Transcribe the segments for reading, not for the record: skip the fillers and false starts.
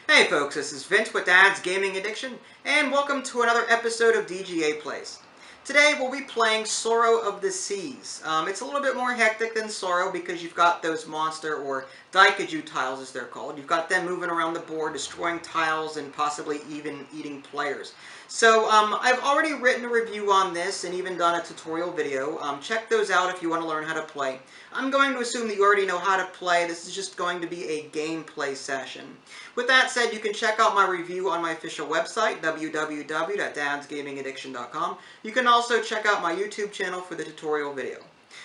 Hey folks, this is Vince with Dad's Gaming Addiction, and welcome to another episode of DGA Plays. Today we'll be playing Tsuro of the Seas. It's a little bit more hectic than Tsuro because you've got those monster or Daikaiju tiles as they're called. You've got them moving around the board, destroying tiles and possibly even eating players. So I've already written a review on this and even done a tutorial video. Check those out if you want to learn how to play. I'm going to assume that you already know how to play. This is just going to be a gameplay session. With that said, you can check out my review on my official website, www.dadsgamingaddiction.com. You can also check out my YouTube channel for the tutorial video.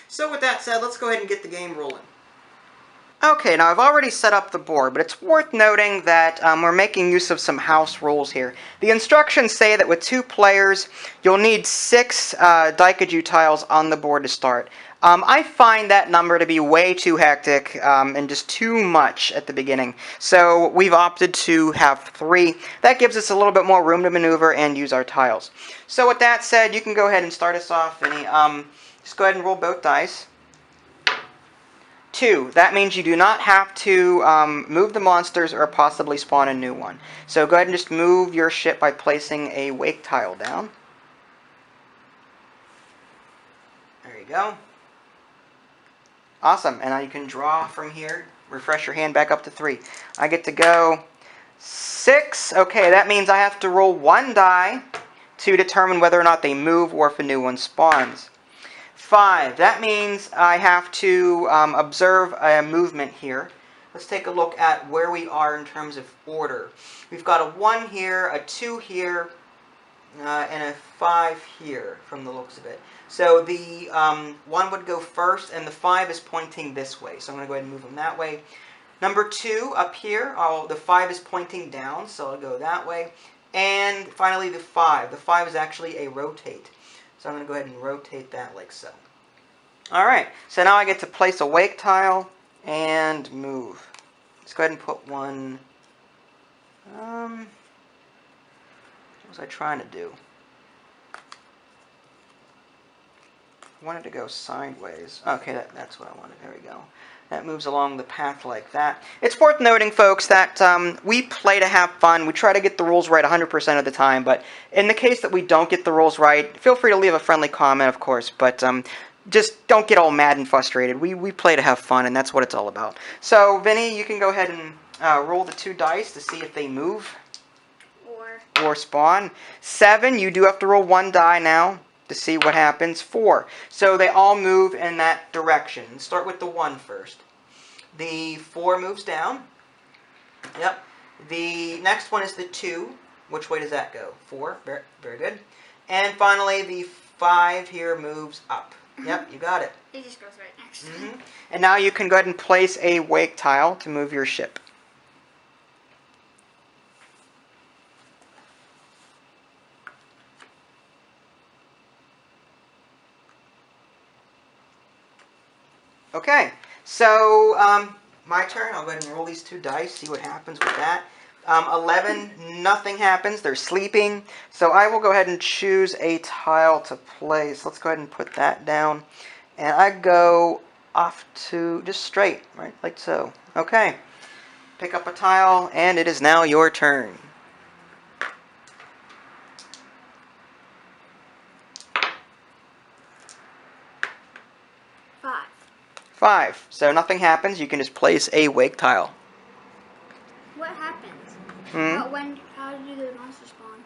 So with that said, let's go ahead and get the game rolling. Okay, now I've already set up the board, but it's worth noting that we're making use of some house rules here. The instructions say that with 2 players, you'll need 6 Daikaiju tiles on the board to start. I find that number to be way too hectic and just too much at the beginning. So we've opted to have 3. That gives us a little bit more room to maneuver and use our tiles. So with that said, you can go ahead and start us off, Vinnie. Just go ahead and roll both dice. 2. That means you do not have to move the monsters or possibly spawn a new one. So go ahead and just move your ship by placing a wake tile down. There you go. Awesome. And now you can draw from here. Refresh your hand back up to 3. I get to go 6. Okay, that means I have to roll 1 die to determine whether or not they move or if a new one spawns. 5. That means I have to observe a movement here. Let's take a look at where we are in terms of order. We've got a 1 here, a 2 here, and a 5 here from the looks of it. So the 1 would go first, and the 5 is pointing this way. So I'm going to go ahead and move them that way. Number 2 up here, the 5 is pointing down, so I'll go that way. And finally the 5. The 5 is actually a rotate. So I'm going to go ahead and rotate that like so. Alright, so now I get to place a wake tile and move. Let's go ahead and put one... what was I trying to do? I wanted to go sideways. Okay, that's what I wanted. There we go. That moves along the path like that. It's worth noting, folks, that we play to have fun. We try to get the rules right 100% of the time, but in the case that we don't get the rules right, feel free to leave a friendly comment, of course, but just don't get all mad and frustrated. We play to have fun, and that's what it's all about. So, Vinnie, you can go ahead and roll the 2 dice to see if they move or spawn. 7, you do have to roll 1 die now to see what happens. 4. So they all move in that direction. Start with the 1 first. The 4 moves down. Yep. The next one is the 2. Which way does that go? 4. Very, very good. And finally, the 5 here moves up. Yep, you got it. It just goes right next. And now you can go ahead and place a wake tile to move your ship. Okay, so my turn. I'll go ahead and roll these 2 dice, see what happens with that. 11, nothing happens. They're sleeping. So I will go ahead and choose a tile to place. Let's go ahead and put that down. And I go off to just straight, right, like so. Okay, pick up a tile, and it is now your turn. 5. So nothing happens. You can just place a wake tile. What happens? How do the monsters spawn?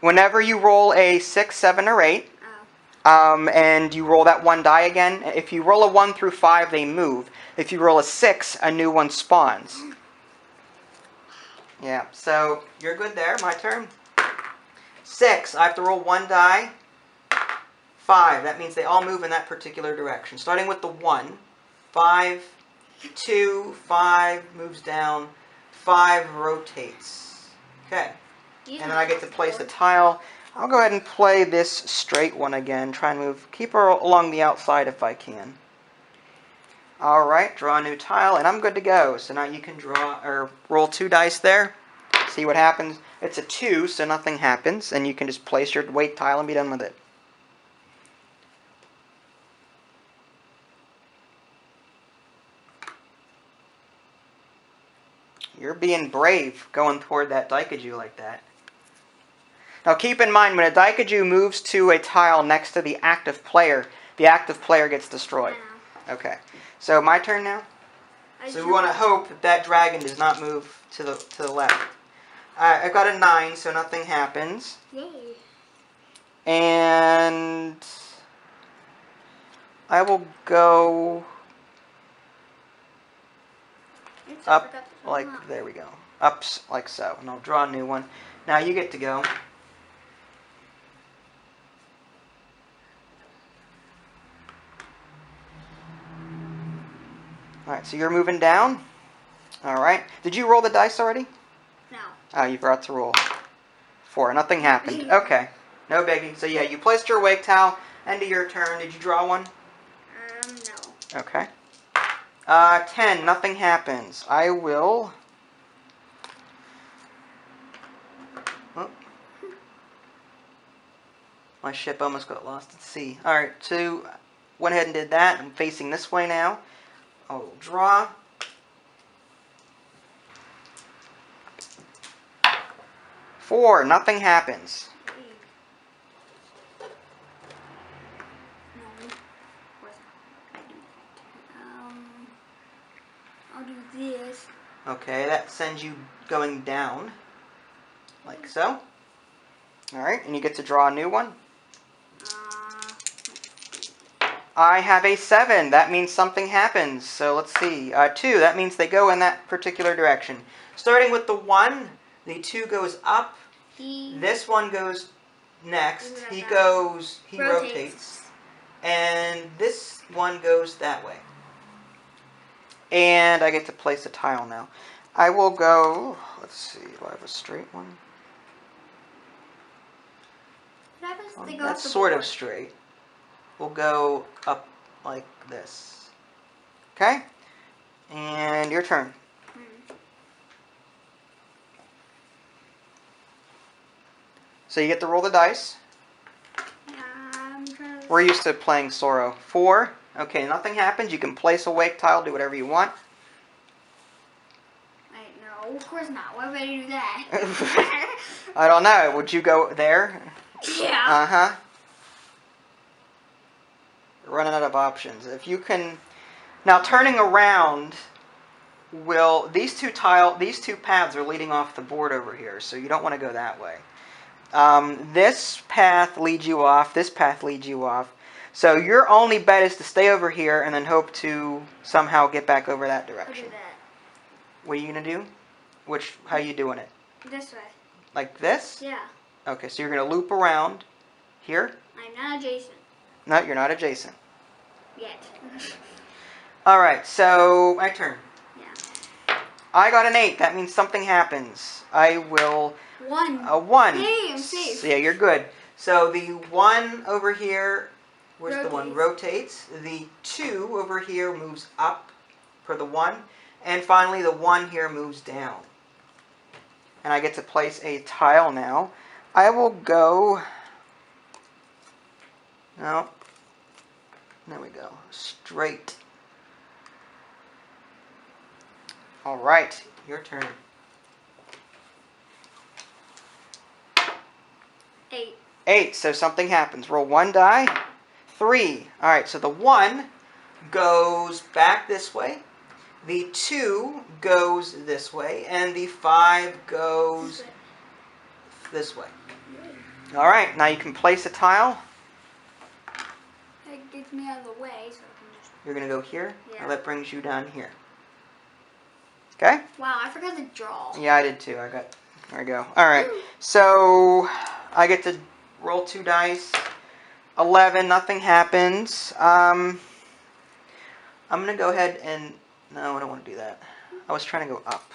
Whenever you roll a 6, 7, or 8, and you roll that 1 die again, if you roll a 1 through 5, they move. If you roll a 6, a new one spawns. Yeah, so you're good there. My turn. 6, I have to roll 1 die. 5, that means they all move in that particular direction. Starting with the 1. 5, 2, 5 moves down. 5 rotates. Okay. And then I get to place a tile. I'll go ahead and play this straight one again. Try and move. Keep her along the outside if I can. Alright, draw a new tile, and I'm good to go. So now you can draw or roll 2 dice there. See what happens. It's a 2, so nothing happens. And you can just place your wake tile and be done with it. You're being brave, going toward that Daikaju like that. Now keep in mind, when a Daikaju moves to a tile next to the active player gets destroyed. Okay, so my turn now? So we want to hope that that dragon does not move to the left. I got a 9, so nothing happens. Yay. And I will go up like, there we go. Up like so. And I'll draw a new one. Now you get to go. Alright, so you're moving down. Alright. Did you roll the dice already? No. Oh, you forgot to roll. 4. Nothing happened. Okay. No biggie. So yeah, you placed your wake towel. End of your turn. Did you draw one? No. Okay. 10. Nothing happens. I will... Oh. My ship almost got lost at sea. Alright, so went ahead and did that. I'm facing this way now. I'll draw. Four. Nothing happens. I'll do this. Okay, that sends you going down. Like so. Alright, and you get to draw a new one. I have a 7. That means something happens. So let's see. 2. That means they go in that particular direction. Starting with the 1, the 2 goes up. This one goes next. He rotates. And this one goes that way. And I get to place a tile now. I will go, let's see, do I have a straight one? That's sort of straight. We'll go up like this. Okay? And your turn. So you get to roll the dice. We're used to playing Tsuro. 4. Okay, nothing happens. You can place a wake tile, do whatever you want. No, of course not. Why would I do that? I don't know. Would you go there? Yeah. Uh-huh. Running out of options. If you can... Now, turning around will... These two paths are leading off the board over here, so you don't want to go that way. This path leads you off. This path leads you off. So your only bet is to stay over here and then hope to somehow get back over that direction. I'll do that. What are you going to do? How are you doing it? This way. Like this? Yeah. Okay, so you're going to loop around here. I'm not adjacent. No, you're not adjacent. Yet. Alright, so my turn. Yeah. I got an 8. That means something happens. I will... 1. A 1. Hey, I'm safe. So yeah, you're good. So the 1 over here... Where's the 1? Rotates. The 2 over here moves up for the 1. And finally, the 1 here moves down. And I get to place a tile now. I will go... No. There we go. Straight. Alright, your turn. 8. 8, so something happens. Roll 1 die. 3. Alright, so the 1 goes back this way. The 2 goes this way. And the 5 goes this way. Alright, now you can place a tile. That gets me out of the way, so I can just... You're going to go here. Yeah. Now that brings you down here. Okay? Wow, I forgot to draw. Yeah, I did too. There we go. Alright, so I get to roll 2 dice. 11, nothing happens. I'm going to go ahead and... No, I don't want to do that. I was trying to go up.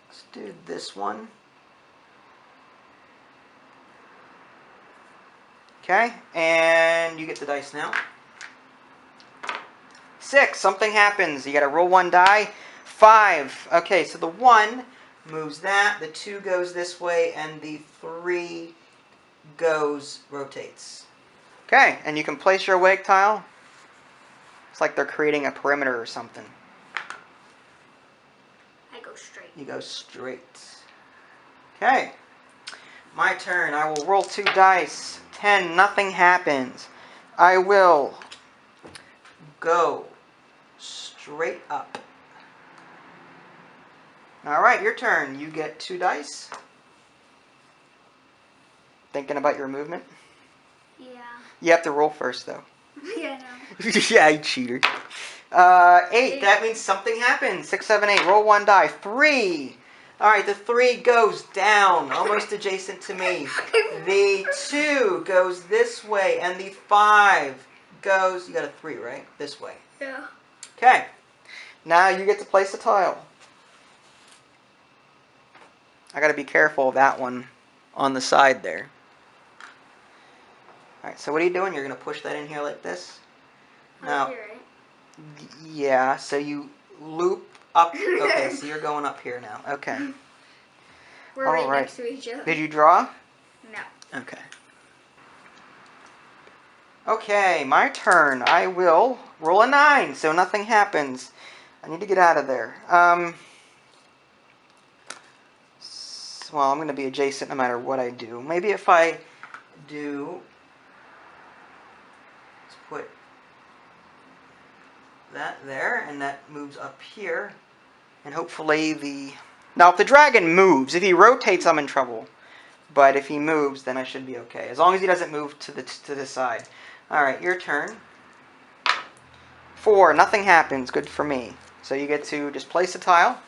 Let's do this one. Okay, and you get the dice now. 6, something happens. You got to roll 1 die. 5. Okay, so the 1 moves that. The 2 goes this way, and the 3 rotates. Okay, and you can place your wake tile. It's like they're creating a perimeter or something. go straight. You go straight. Okay. My turn. I will roll 2 dice. 10. Nothing happens. I will go straight up. Alright, your turn. You get 2 dice. Thinking about your movement? Yeah. You have to roll first, though. Yeah, no. Yeah, you cheater. 8. That means something happens. 6, 7, 8. Roll 1 die. 3. Alright, the 3 goes down, almost adjacent to me. The 2 goes this way, and the 5 goes... You got a 3, right? This way. Yeah. Okay. Now you get to place a tile. I got to be careful of that one on the side there. Alright, so what are you doing? You're going to push that in here like this? Now, Here, right? yeah, so you loop up. Okay, so you're going up here now. Okay. We're All right right. next to each other. Did you draw? No. Okay. Okay, my turn. I will roll a 9, so nothing happens. I need to get out of there. Well, I'm going to be adjacent no matter what I do. Maybe if I do... Let's put that there, and that moves up here. And hopefully the... Now, if the dragon moves, if he rotates, I'm in trouble. But if he moves, then I should be okay. As long as he doesn't move to the side. Alright, your turn. 4, nothing happens. Good for me. So you get to just place a tile.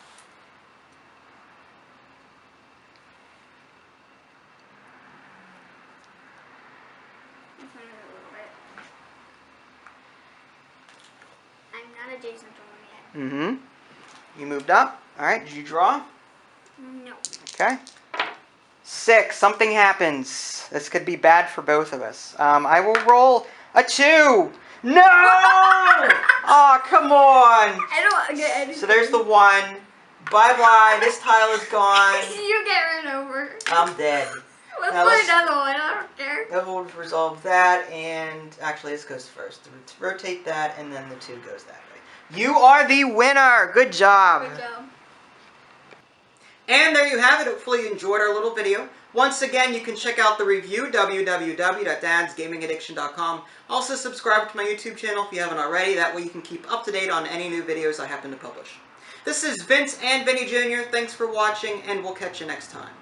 I'm not adjacent to him yet. Mm-hmm. You moved up. Alright, did you draw? No. Okay. 6, something happens. This could be bad for both of us. I will roll a 2. No! Oh, come on. I don't get anything. So there's the 1. Bye-bye. This tile is gone. You get run over. I'm dead. Let's Now play another one. I don't care. That will resolve that, and actually this goes first. Rotate that, and then the 2 goes that way. You are the winner. Good job. Good job. And there you have it. Hopefully you enjoyed our little video. Once again, you can check out the review, www.dadsgamingaddiction.com. Also, subscribe to my YouTube channel if you haven't already. That way you can keep up to date on any new videos I happen to publish. This is Vince and Vinnie Jr. Thanks for watching, and we'll catch you next time.